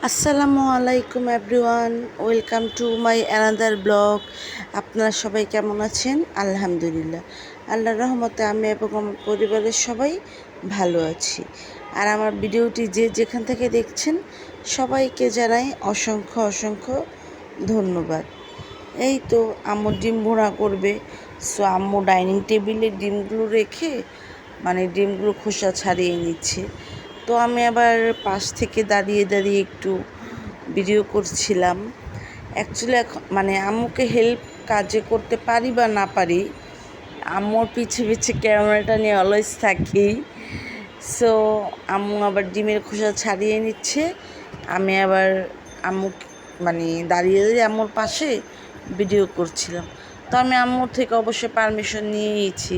আসসালামু আলাইকুম everyone, welcome to my another blog. আপনারা সবাই কেমন আছেন? আলহামদুলিল্লাহ, আল্লাহর রহমতে আমি এবং আমার পরিবারের সবাই ভালো আছি। আর আমার ভিডিওটি যে যেখান থেকে দেখছেন সবাইকে জানাই অসংখ্য অসংখ্য ধন্যবাদ। এই তো আম্মু ডিম ভুনা করবে, সো আম্মু ডাইনিং টেবিলে ডিমগুলো রেখে ডিমগুলো খোসা ছাড়িয়ে নিচ্ছে। তো আমি আবার পাশ থেকে দাঁড়িয়ে দাঁড়িয়ে একটু ভিডিও করছিলাম। অ্যাকচুয়ালি আম্মুকে হেল্প কাজে করতে পারি বা না পারি, আম্মুর পিছে পিছে ক্যামেরাটা নিয়ে অলওয়েজ থাকি। সো আম্মু আবার ডিমের খোসা ছাড়িয়ে নিচ্ছে, আমি আবার আম্মু দাঁড়িয়ে দাঁড়িয়ে আম্মুর পাশে ভিডিও করছিলাম। তো আমি আম্মুর থেকে অবশ্যই পারমিশন নিয়েছি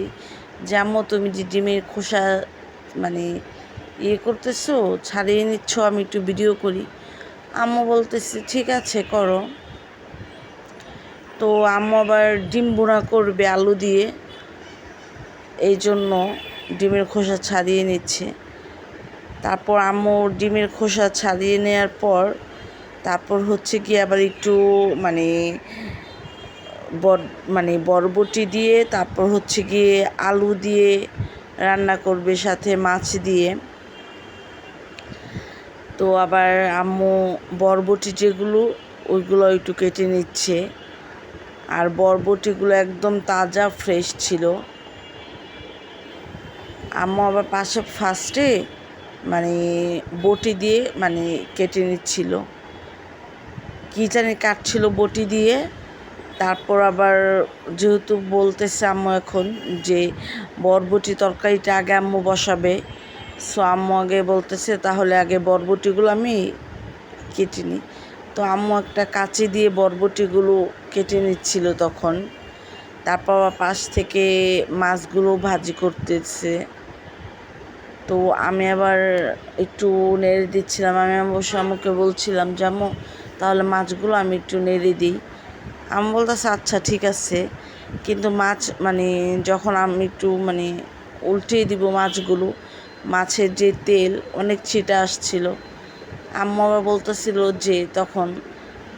যে আম্মু তুমি যে ডিমের খোসা করতেছো, ছাড়িয়ে নিচ্ছ, আমি একটু ভিডিও করি। আম্মু বলতেছে ঠিক আছে করো। তো আম্মু আবার ডিম ভুনা করবে আলু দিয়ে, এই জন্য ডিমের খোসা ছাড়িয়ে নিচ্ছে। তারপর আম্মু ডিমের খোসা ছাড়িয়ে নেওয়ার পর তারপর হচ্ছে কি আবার একটু বরবটি দিয়ে তারপর হচ্ছে গিয়ে আলু দিয়ে রান্না করবে, সাথে মাছ দিয়ে। তো আবার আম্মু বরবটি যেগুলো ওইগুলো একটু কেটে নিচ্ছে, আর বরবটিগুলো একদম তাজা ফ্রেশ ছিল। আম্মু আবার পাশে ফার্স্টে বটি দিয়ে কেটে নিচ্ছিল, কী জানি কাটছিল বটি দিয়ে। তারপর আবার যেহেতু বলতেছে আম্মু এখন যে বরবটি তরকারিটা আগে আম্মু বসাবে, সো আম্মু আগে বলতেছে তাহলে আগে বরবটিগুলো আমি কেটে নিই। তো আম্মু একটা কাঁচি দিয়ে বরবটিগুলো কেটে নিচ্ছিল তখন। তারপর পাশ থেকে মাছগুলো ভাজি করতেছে। তো আমি আবার একটু নেড়ে দিচ্ছিলাম। আমি অবশ্য আম্মুকে বলছিলাম যে আম্মু তাহলে মাছগুলো আমি একটু নেড়ে দিই। আম্মু বলতেছে আচ্ছা ঠিক আছে, কিন্তু মাছ যখন আমি একটু উল্টিয়ে দিব মাছগুলো, মাছের যে তেল অনেক ছিটা আসছিল। আম্মু আবার বলতেছিল তখন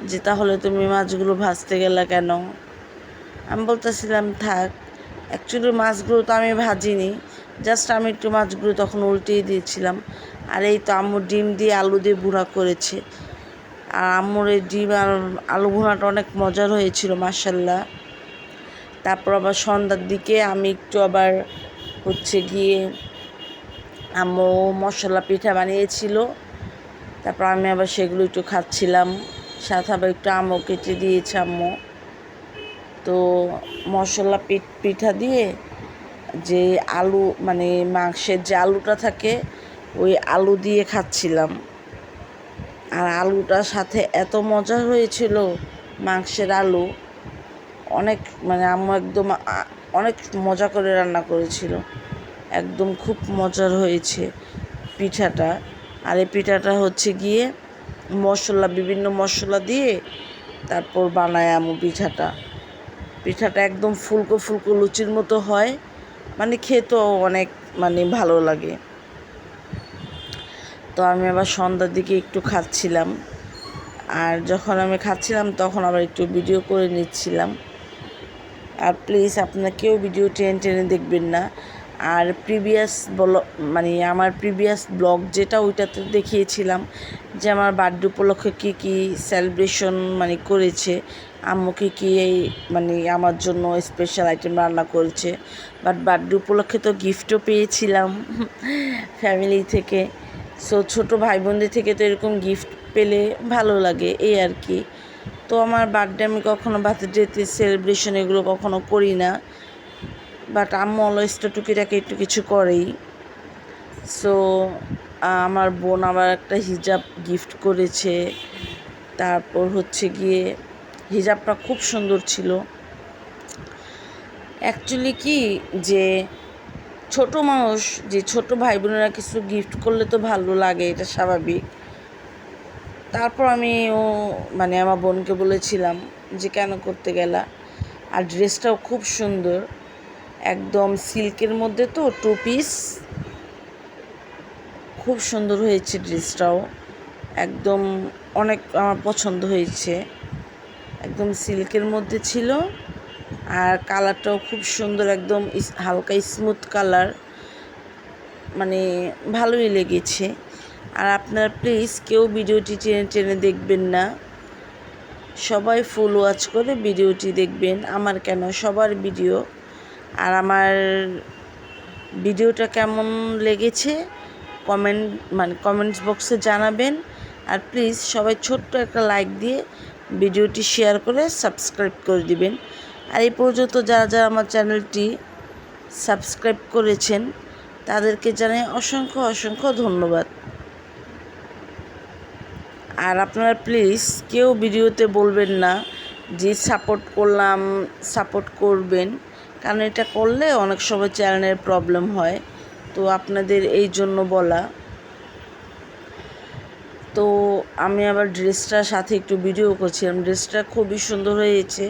যে তাহলে তুমি মাছগুলো ভাজতে গেলে কেন? আমি বলতেছিলাম থাক, অ্যাকচুয়ালি মাছগুলো তো আমি ভাজিনি, জাস্ট আমি একটু মাছগুলো তখন উল্টিয়ে দিয়েছিলাম। আর এই তো আম্মু ডিম দিয়ে আলু দিয়ে ভুনা করেছে, আর আম্মুর এই ডিম আর আলু ভুনাটা অনেক মজার হয়েছিল মাশাল্লাহ। তারপর আবার সন্ধ্যার দিকে আমি একটু আবার হচ্ছে গিয়ে আম্মু মশলা পিঠা বানিয়েছিল, তারপর আমি আবার সেগুলো একটু খাচ্ছিলাম, সাথে আবার একটু আমও কেটে দিয়েছে আম্মু। তো মশলা পিঠা দিয়ে যে আলু মাংসের যে আলুটা থাকে ওই আলু দিয়ে খাচ্ছিলাম, আর আলুটার সাথে এত মজা হয়েছিল মাংসের আলু, অনেক আম্মু একদম অনেক মজা করে রান্না করেছিল, একদম খুব মজার হয়েছে পিঠাটা। আর এই পিঠাটা হচ্ছে গিয়ে বিভিন্ন মশলা দিয়ে তারপর বানায় আম্মু পিঠাটা একদম ফুলকো ফুলকো লুচির মতো হয়, খেতেও অনেক ভালো লাগে। তো আমি আবার সন্ধ্যার দিকে একটু খাচ্ছিলাম, আর যখন আমি খাচ্ছিলাম তখন আবার একটু ভিডিও করে নিচ্ছিলাম। আর প্লিজ আপনারা কেউ ভিডিও টেনে টেনে দেখবেন না। আর আমার প্রিভিয়াস ব্লগ যেটা ওইটাতে দেখিয়েছিলাম যে আমার বার্থডে উপলক্ষে কী কী সেলিব্রেশন করেছে, আম্মুকে কী আমার জন্য স্পেশাল আইটেম রান্না করেছে। বাট বার্থডে উপলক্ষে তো গিফটও পেয়েছিলাম ফ্যামিলি থেকে। সো ছোটো ভাই বোনদের থেকে তো এরকম গিফট পেলে ভালো লাগে, এই আর কি। তো আমার বার্থডে আমি কখনো বার্থডেতে সেলিব্রেশন এগুলো কখনো করি না, বাট আম্মু অলওয়েজ তো টুকিটাকি একটু কিছু করেই। সো আমার বোন আবার একটা হিজাব গিফট করেছে, তারপর হচ্ছে গিয়ে হিজাবটা খুব সুন্দর ছিল। অ্যাকচুয়ালি কি যে ছোট মানুষ যে ছোট ভাই বোনেরা কিছু গিফট করলে তো ভালো লাগে, এটা স্বাভাবিক। তারপর আমি আমার বোনকে বলেছিলাম যে কেন করতে গেলা, আর ড্রেসটাও খুব সুন্দর, একদম সিল্কের মধ্যে, তো 2 পিস, খুব সুন্দর হয়েছে ড্রেসটাও, একদম অনেক আমার পছন্দ হয়েছে। একদম সিল্কের মধ্যে ছিল, আর কালারটাও খুব সুন্দর, একদম হালকা স্মুথ কালার, মানে ভালোই লেগেছে। আর আপনারা প্লিজ কেউ ভিডিওটি টেনে টেনে দেখবেন না, সবাই ফুল ওয়াচ করে ভিডিওটি দেখবেন, আমার কেন সবার ভিডিও। আর আমার ভিডিওটা কেমন লেগেছে কমেন্টস বক্সে জানাবেন। আর প্লিজ সবাই ছোট্ট একটা লাইক দিয়ে ভিডিওটি শেয়ার করে সাবস্ক্রাইব করে দিবেন। আর এই পর্যন্ত যারা যারা আমার চ্যানেলটি সাবস্ক্রাইব করেছেন তাদেরকে জানাই অসংখ্য অসংখ্য ধন্যবাদ। আর আপনারা প্লিজ কেউ ভিডিওতে বলবেন না যে সাপোর্ট করবেন, কারণ এটা করলে অনেক সময় চ্যানেলের প্রবলেম হয়। তো আপনাদের এই জন্য বলা। তো আমি আবার ড্রেসটার সাথে একটু ভিডিও করছিলাম, ড্রেসটা খুবই সুন্দর হয়েছে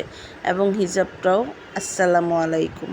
এবং হিজাবটাও। আসসালামু আলাইকুম।